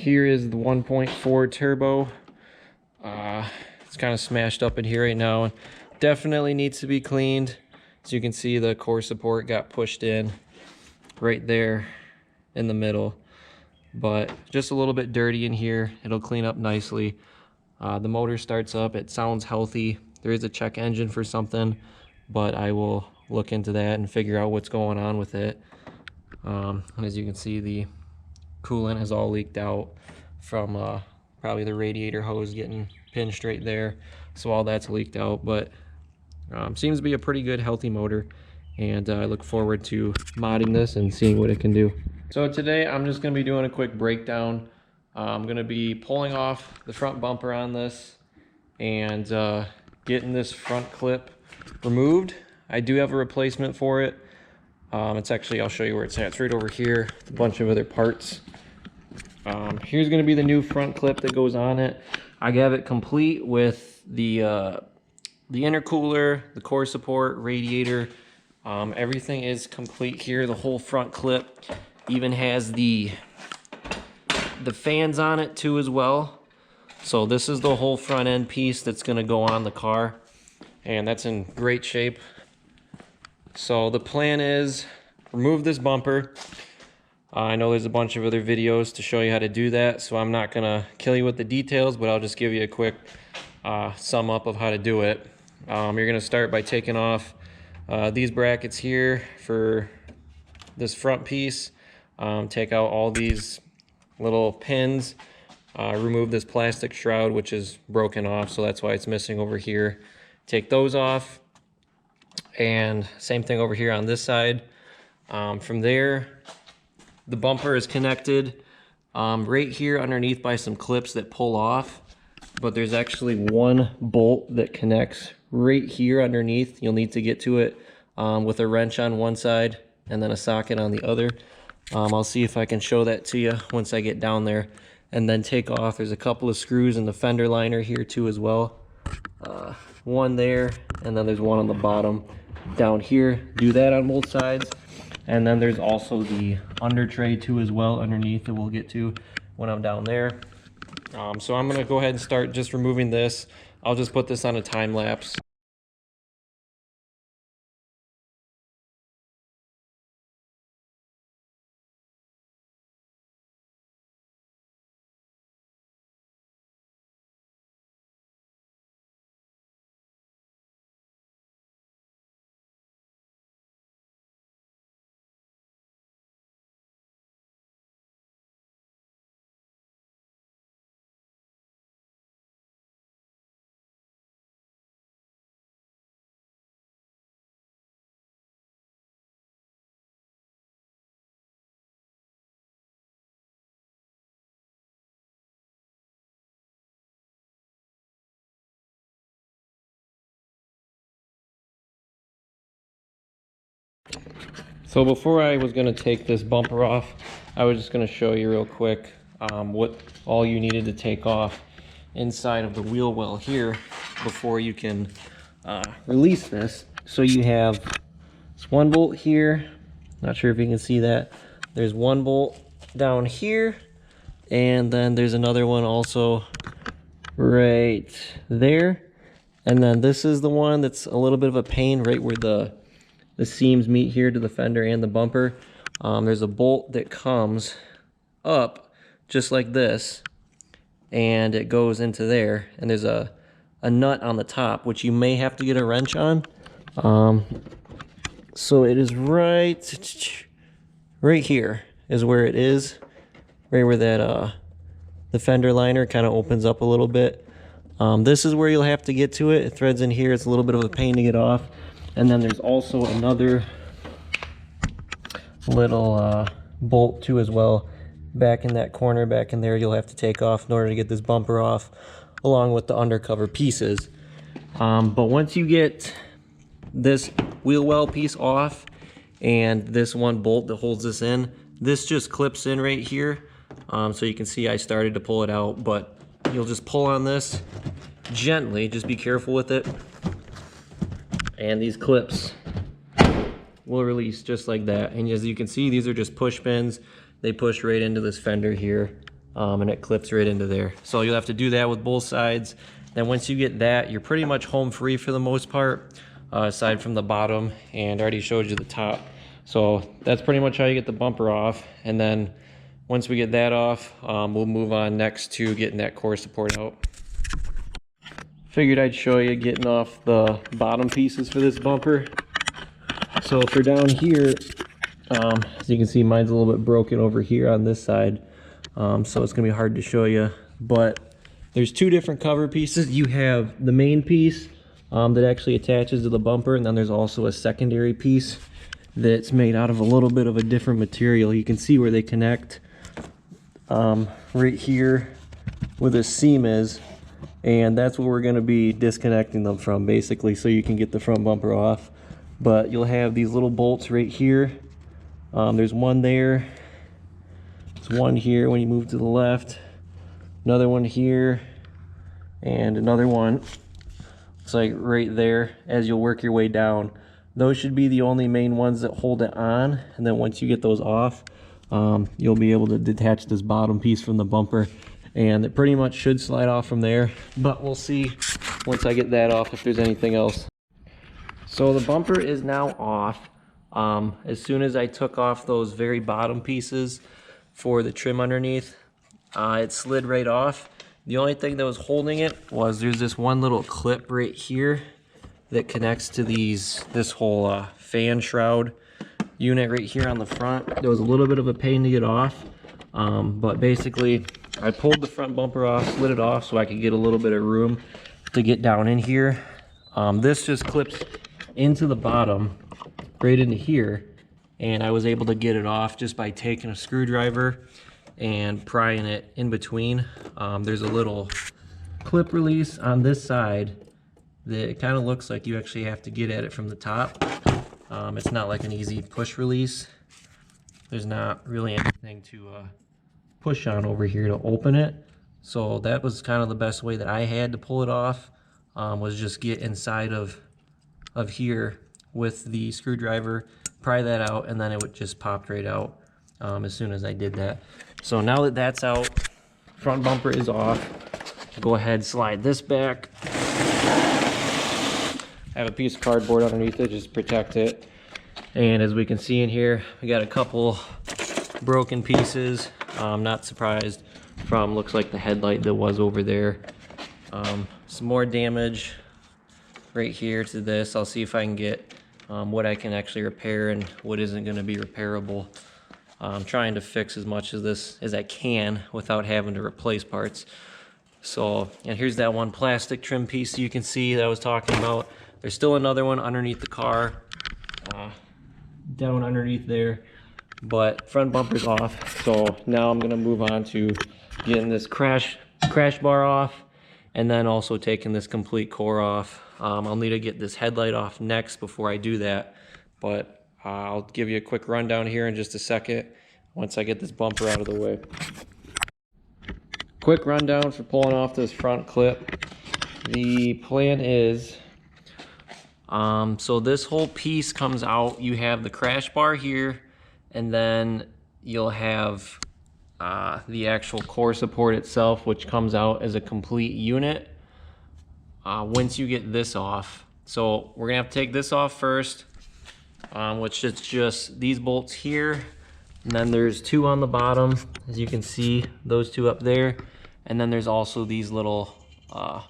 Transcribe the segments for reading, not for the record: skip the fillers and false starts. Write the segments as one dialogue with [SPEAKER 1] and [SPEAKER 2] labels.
[SPEAKER 1] Here is the 1.4 turbo. It's kind of smashed up in here right now. Definitely needs to be cleaned. As you can see, the core support got pushed in right there in the middle, but just a little bit dirty in here. It'll clean up nicely. The motor starts up, it sounds healthy. There is a check engine for something, but I will look into that and figure out what's going on with it. And as you can see, the coolant is all leaked out from probably the radiator hose getting pinched right there. So all that's leaked out, but seems to be a pretty good healthy motor, and I look forward to modding this and seeing what it can do. So today I'm just going to be doing a quick breakdown. I'm going to be pulling off the front bumper on this and getting this front clip removed. I do have a replacement for it. It's actually, I'll show you where it's at. It's right over here, a bunch of other parts. Here's going to be the new front clip that goes on it. I have it complete with the intercooler, the core support, radiator. Everything is complete here. The whole front clip even has the fans on it too as well. So this is the whole front end piece that's going to go on the car, and that's in great shape. So the plan is remove this bumper. I know there's a bunch of other videos to show you how to do that, so I'm not gonna kill you with the details, but I'll just give you a quick sum up of how to do it. You're gonna start by taking off these brackets here for this front piece. Take out all these little pins. Remove this plastic shroud, which is broken off, so that's why it's missing over here. Take those off, and same thing over here on this side. From there, the bumper is connected right here underneath by some clips that pull off, but there's actually one bolt that connects right here underneath. You'll need to get to it with a wrench on one side and then a socket on the other. I'll see if I can show that to you once I get down there. And then take off, there's a couple of screws in the fender liner here too as well. One there, and then there's one on the bottom down here. Do that on both sides. And then there's also the under tray too as well underneath that we'll get to when I'm down there. So I'm gonna go ahead and start just removing this. I'll just put this on a time lapse. So before I was gonna take this bumper off, I was just gonna show you real quick what all you needed to take off inside of the wheel well here before you can release this. So you have this one bolt here. Not sure if you can see that. There's one bolt down here, and then there's another one also right there. And then this is the one that's a little bit of a pain right where the seams meet here to the fender and the bumper. There's a bolt that comes up just like this, and it goes into there, and there's a nut on the top which you may have to get a wrench on. So it is right here is where it is, right where that the fender liner kind of opens up a little bit. This is where you'll have to get to it. It threads in here. It's a little bit of a pain to get off. And then there's also another little bolt too as well, back in that corner, back in there. You'll have to take off in order to get this bumper off, along with the undercover pieces. But once you get this wheel well piece off and this one bolt that holds this in, this just clips in right here. So you can see I started to pull it out, but you'll just pull on this gently, just be careful with it, and these clips will release just like that. And as you can see, these are just push pins. They push right into this fender here. and it clips right into there. So you'll have to do that with both sides. Then once you get that, you're pretty much home free for the most part, aside from the bottom, and I already showed you the top. So that's pretty much how you get the bumper off. And then once we get that off, we'll move on next to getting that core support out. Figured I'd show you getting off the bottom pieces for this bumper. So for down here, as you can see, mine's a little bit broken over here on this side. So it's gonna be hard to show you, but there's two different cover pieces. You have the main piece that actually attaches to the bumper, and then there's also a secondary piece that's made out of a little bit of a different material. You can see where they connect right here where the seam is, and that's what we're going to be disconnecting them from basically, so you can get the front bumper off. But you'll have these little bolts right here. There's one there, there's one here when you move to the left, another one here, and another one, it's like right there as you'll work your way down. Those should be the only main ones that hold it on, and then once you get those off, you'll be able to detach this bottom piece from the bumper, and it pretty much should slide off from there. But we'll see once I get that off if there's anything else. So the bumper is now off. As soon as I took off those very bottom pieces for the trim underneath, it slid right off. The only thing that was holding it was there's this one little clip right here that connects to this whole fan shroud unit right here on the front. There was a little bit of a pain to get off, but basically I pulled the front bumper off, slid it off so I could get a little bit of room to get down in here. This just clips into the bottom, right into here, and I was able to get it off just by taking a screwdriver and prying it in between. There's a little clip release on this side that it kind of looks like you actually have to get at it from the top. It's not like an easy push release. There's not really anything to push on over here to open it. So that was kind of the best way that I had to pull it off, was just get inside of here with the screwdriver, pry that out, and then it would just pop right out as soon as I did that. So now that that's out, front bumper is off. Go ahead, slide this back. I have a piece of cardboard underneath it just to protect it. And as we can see in here, we got a couple broken pieces. I'm not surprised from, looks like the headlight that was over there. Some more damage right here to this. I'll see if I can get what I can actually repair and what isn't going to be repairable. I'm trying to fix as much of this as I can without having to replace parts. So, and here's that one plastic trim piece you can see that I was talking about. There's still another one underneath the car, down underneath there, but front bumper's off. So now I'm gonna move on to getting this crash bar off, and then also taking this complete core off. I'll need to get this headlight off next before I do that, but I'll give you a quick rundown here in just a second once I get this bumper out of the way. Quick rundown for pulling off this front clip. The plan is, so this whole piece comes out. You have the crash bar here, and then you'll have the actual core support itself, which comes out as a complete unit once you get this off. So we're gonna have to take this off first, which is just these bolts here, and then there's two on the bottom, as you can see, those two up there, and then there's also these little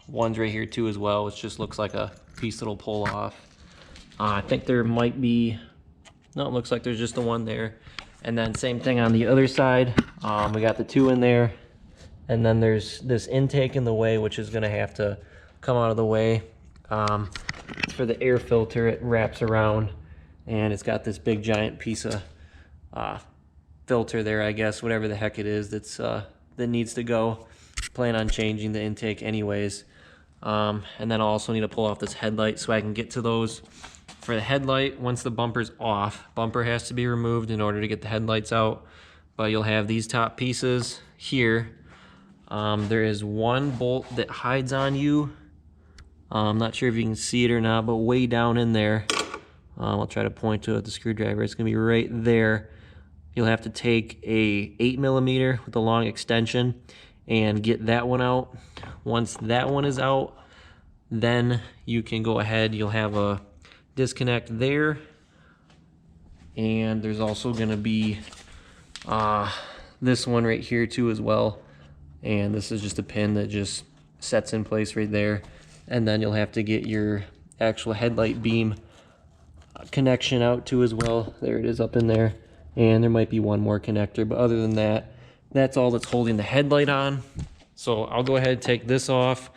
[SPEAKER 1] ones right here too as well, which just looks like a piece that'll pull off. I think there might be, no, it looks like there's just the one there. And then same thing on the other side. We got the two in there, and then there's this intake in the way, which is gonna have to come out of the way. For the air filter, it wraps around, and it's got this big giant piece of filter there, I guess, whatever the heck it is that's that needs to go. Plan on changing the intake anyways. And then I'll also need to pull off this headlight so I can get to those. For the headlight, once the bumper's off, bumper has to be removed in order to get the headlights out. But you'll have these top pieces here. There is one bolt that hides on you. I'm not sure if you can see it or not, but way down in there, I'll try to point to it with the screwdriver. It's gonna be right there. you'll have to take a 8mm with a long extension and get that one out. Once that one is out, then you can go ahead, you'll have a disconnect there, and there's also going to be this one right here too as well, and this is just a pin that just sets in place right there. And then you'll have to get your actual headlight beam connection out too as well. There it is up in there, and there might be one more connector, but other than that, that's all that's holding the headlight on. So I'll go ahead and take this off,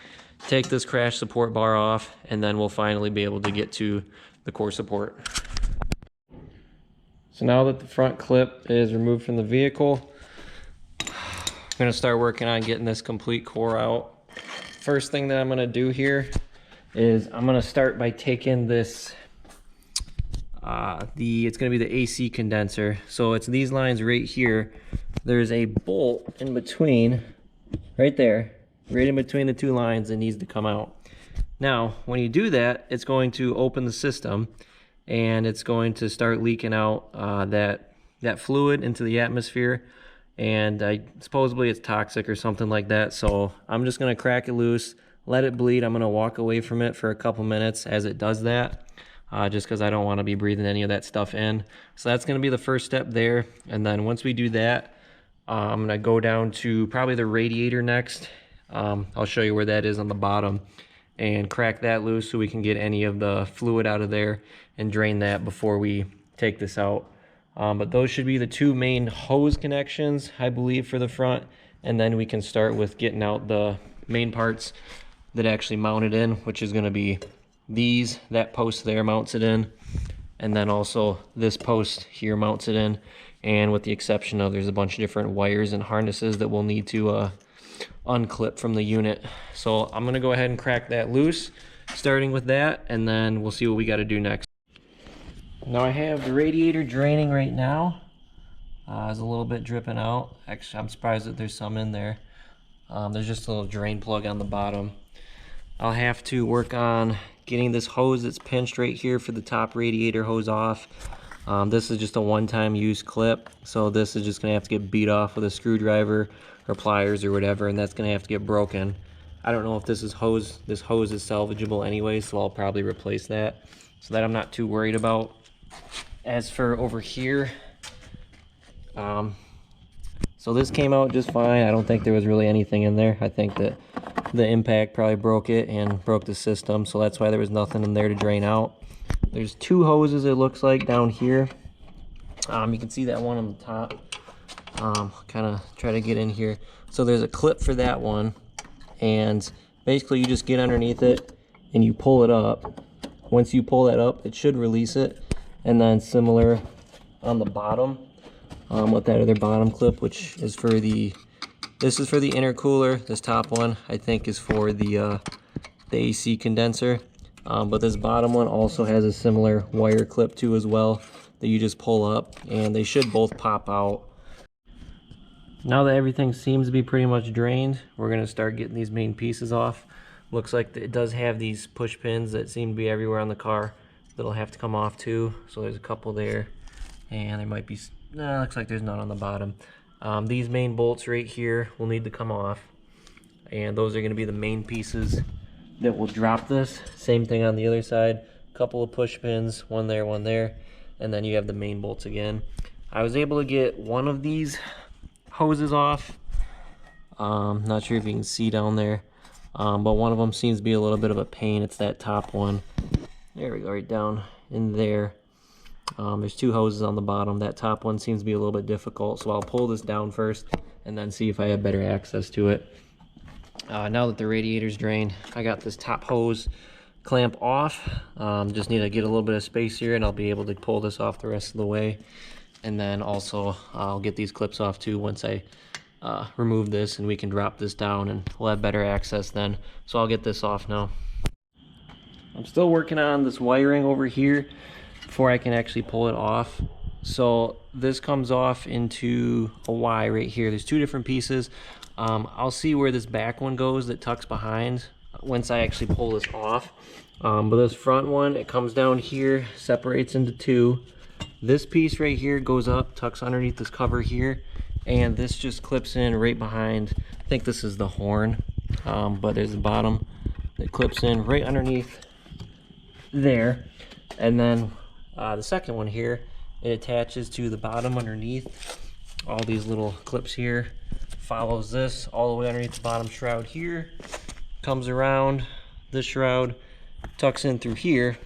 [SPEAKER 1] take this crash support bar off, and then we'll finally be able to get to the core support. So now that the front clip is removed from the vehicle, I'm going to start working on getting this complete core out. First thing that I'm going to do here is I'm going to start by taking this it's going to be the AC condenser. So it's these lines right here. There's a bolt in between, right there, right in between the two lines that needs to come out. Now, when you do that, it's going to open the system, and it's going to start leaking out that fluid into the atmosphere, and supposedly it's toxic or something like that. So I'm just going to crack it loose, let it bleed. I'm going to walk away from it for a couple minutes as it does that. Just because I don't want to be breathing any of that stuff in. So that's going to be the first step there. And then once we do that, I'm going to go down to probably the radiator next. I'll show you where that is on the bottom, and crack that loose so we can get any of the fluid out of there and drain that before we take this out. But those should be the two main hose connections, I believe, for the front. And then we can start with getting out the main parts that actually mount it in, which is going to be that post there mounts it in, and then also this post here mounts it in, and with the exception of there's a bunch of different wires and harnesses that we'll need to unclip from the unit. So I'm going to go ahead and crack that loose, starting with that, and then we'll see what we got to do next. Now I have the radiator draining right now. There's a little bit dripping out. Actually, I'm surprised that there's some in there. There's just a little drain plug on the bottom. I'll have to work on getting this hose that's pinched right here for the top radiator hose off. This is just a one-time use clip, so this is just going to have to get beat off with a screwdriver or pliers or whatever, and that's going to have to get broken. I don't know if this hose is salvageable anyway, so I'll probably replace that, so that I'm not too worried about. As for over here, so this came out just fine. I don't think there was really anything in there. I think that the impact probably broke it and broke the system, so that's why there was nothing in there to drain out. There's two hoses, it looks like, down here. You can see that one on the top. Kind of try to get in here. So there's a clip for that one, and basically you just get underneath it and you pull it up. Once you pull that up, it should release it. And then similar on the bottom, with that other bottom clip, which is for this is for the intercooler. This top one, I think, is for the AC condenser. But this bottom one also has a similar wire clip too as well that you just pull up, and they should both pop out. Now that everything seems to be pretty much drained, we're going to start getting these main pieces off. Looks like it does have these push pins that seem to be everywhere on the car that'll have to come off too. So there's a couple there, and there might be, no, looks like there's none on the bottom. These main bolts right here will need to come off, and those are going to be the main pieces that will drop this. Same thing on the other side, a couple of push pins, one there, and then you have the main bolts again. I was able to get one of these hoses off. Not sure if you can see down there, but one of them seems to be a little bit of a pain. It's that top one. There we go, right down in there. There's two hoses on the bottom. That top one seems to be a little bit difficult, so I'll pull this down first and then see if I have better access to it. Now that the radiator's drained, I got this top hose clamp off. Just need to get a little bit of space here, and I'll be able to pull this off the rest of the way. And then also I'll get these clips off too once I remove this, and we can drop this down and we'll have better access then. So I'll get this off now. I'm still working on this wiring over here before I can actually pull it off. So this comes off into a Y right here. There's two different pieces. I'll see where this back one goes that tucks behind once I actually pull this off. But this front one, it comes down here, separates into two. This piece right here goes up, tucks underneath this cover here, and this just clips in right behind. I think this is the horn, but there's the bottom that clips in right underneath there. And then the second one here, it attaches to the bottom underneath. All these little clips here, follows this all the way underneath the bottom shroud here, comes around this shroud, tucks in through here,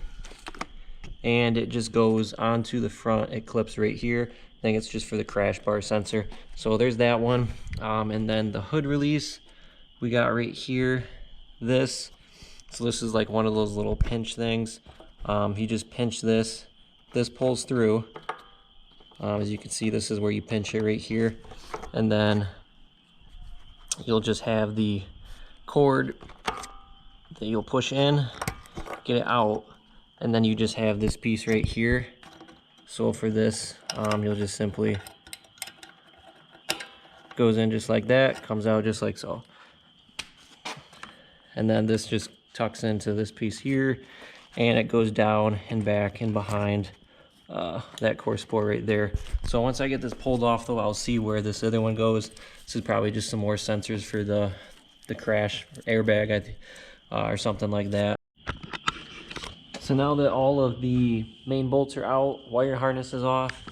[SPEAKER 1] and it just goes onto the front. It clips right here. I think it's just for the crash bar sensor. So there's that one. And then the hood release we got right here, this. So this is like one of those little pinch things. You just pinch this pulls through. As you can see, this is where you pinch it right here, and then you'll just have the cord that you'll push in, get it out, and then you just have this piece right here. So for this, you'll just simply goes in just like that, comes out just like so, and then this just tucks into this piece here, and it goes down and back and behind that core support right there. So once I get this pulled off though, I'll see where this other one goes. This is probably just some more sensors for the crash airbag, or something like that. So now that all of the main bolts are out, wire harness is off,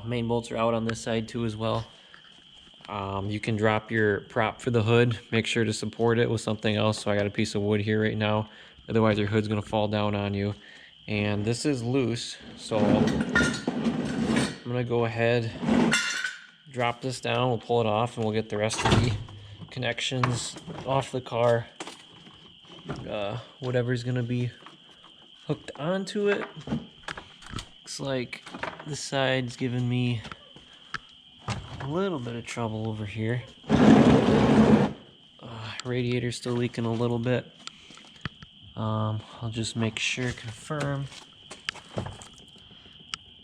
[SPEAKER 1] main bolts are out on this side too as well. You can drop your prop for the hood, make sure to support it with something else. So I got a piece of wood here right now, otherwise your hood's gonna fall down on you. And this is loose, so I'm gonna go ahead, drop this down, we'll pull it off, and we'll get the rest of the connections off the car. Whatever's gonna be hooked onto it. Looks like this side's giving me a little bit of trouble over here. Radiator's still leaking a little bit. I'll just make sure, confirm.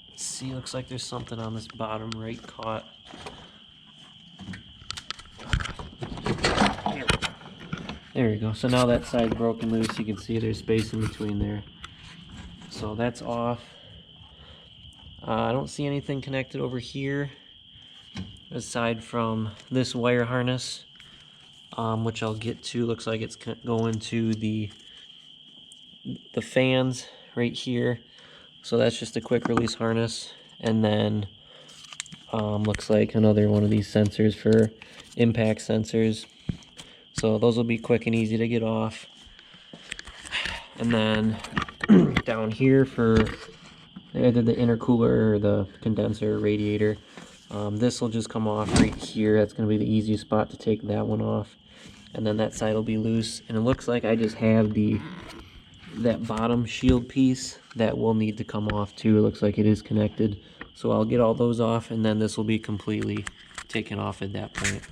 [SPEAKER 1] Let's see, looks like there's something on this bottom right caught. There we go. So now that side's broken loose. You can see there's space in between there. So that's off. I don't see anything connected over here aside from this wire harness, which I'll get to. Looks like it's going to the fans right here. So that's just a quick release harness. And then looks like another one of these sensors for impact sensors. So those will be quick and easy to get off. And then down here for either the intercooler or the condenser radiator, this will just come off right here. That's going to be the easiest spot to take that one off. And then that side will be loose. And it looks like I just have that bottom shield piece that will need to come off too. It looks like it is connected. So I'll get all those off, and then this will be completely taken off at that point.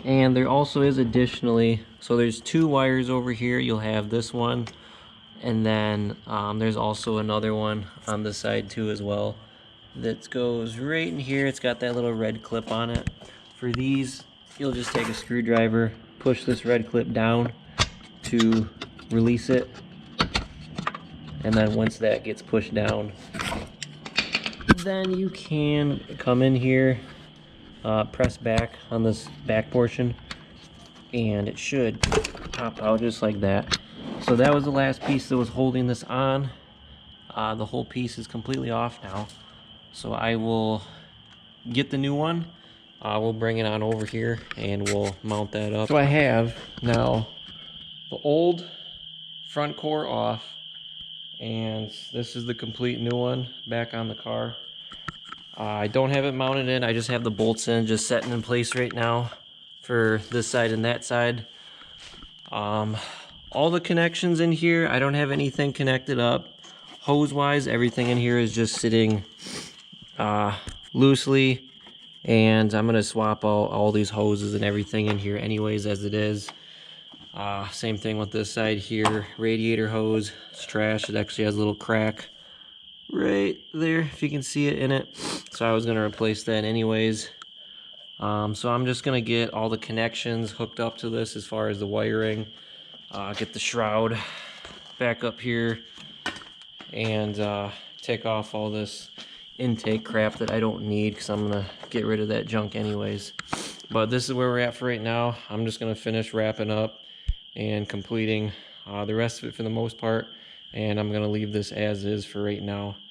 [SPEAKER 1] And there also is additionally, so there's two wires over here. You'll have this one, and then there's also another one on the side too as well that goes right in here. It's got that little red clip on it. For these, you'll just take a screwdriver, push this red clip down to release it, and then once that gets pushed down, then you can come in here, press back on this back portion, and it should pop out just like that. So that was the last piece that was holding this on. The whole piece is completely off now, so I will get the new one. We'll bring it on over here and we'll mount that up. So I have now the old front core off, and this is the complete new one back on the car. I don't have it mounted in, I just have the bolts in, just setting in place right now for this side and that side. All the connections in here, I don't have anything connected up. Hose wise, everything in here is just sitting loosely, and I'm gonna swap all these hoses and everything in here anyways as it is. Same thing with this side here. Radiator hose, it's trash. It actually has a little crack right there, if you can see it in it. So I was gonna replace that anyways. So I'm just gonna get all the connections hooked up to this as far as the wiring. Get the shroud back up here, and take off all this intake crap that I don't need, because I'm gonna get rid of that junk anyways. But this is where we're at for right now. I'm just gonna finish wrapping up and completing the rest of it for the most part, and I'm gonna leave this as is for right now.